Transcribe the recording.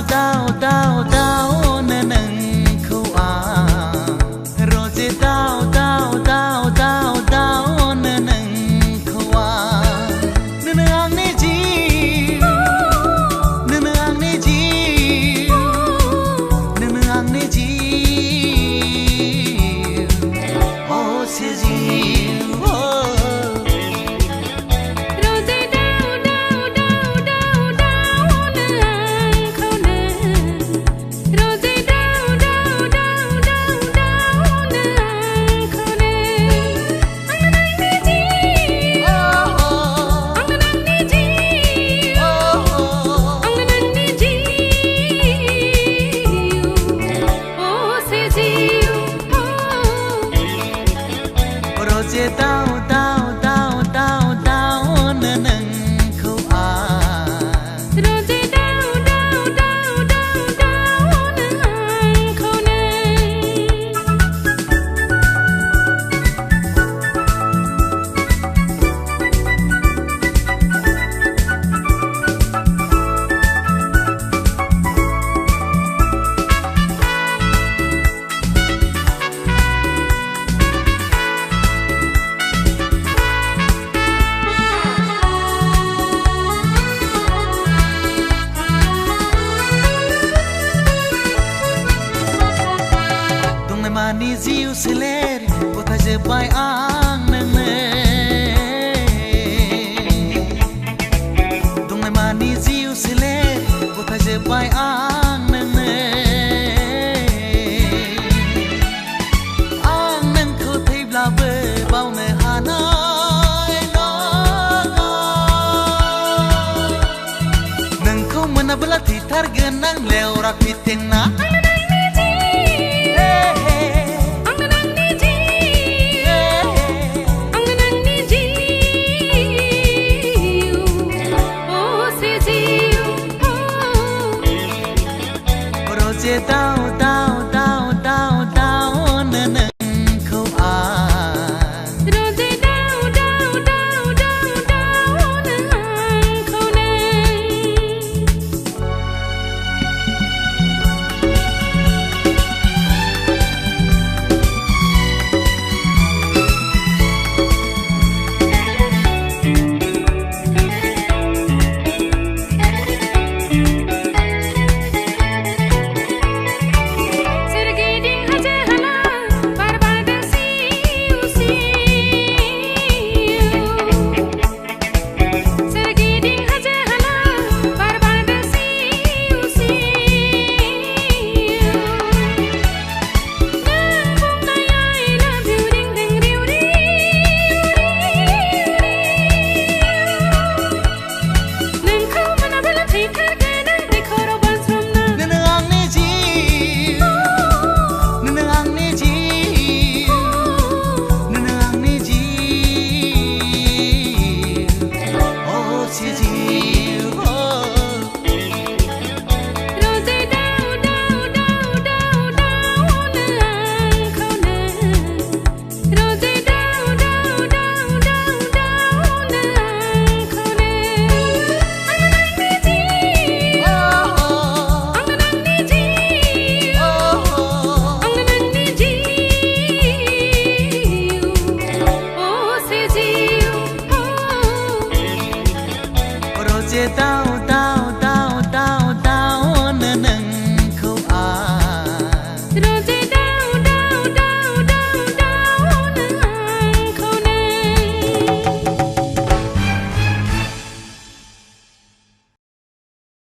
đau nên nâng khâu rồi chỉ đau nên nâng khâu nên nâng này chiu nên nâng này chiu nên nâng này chiu ô sẽ chiu đau nên nâng khâu rồi chỉ đau nên nâng khâu mani ziu seler kota je bai ang nang ne dung mani ziu seler kota je bai ang nang ne ang nang ko thei bla be bao ne hanai no nang ko mana bla thi thar genang leo rak piteng na đau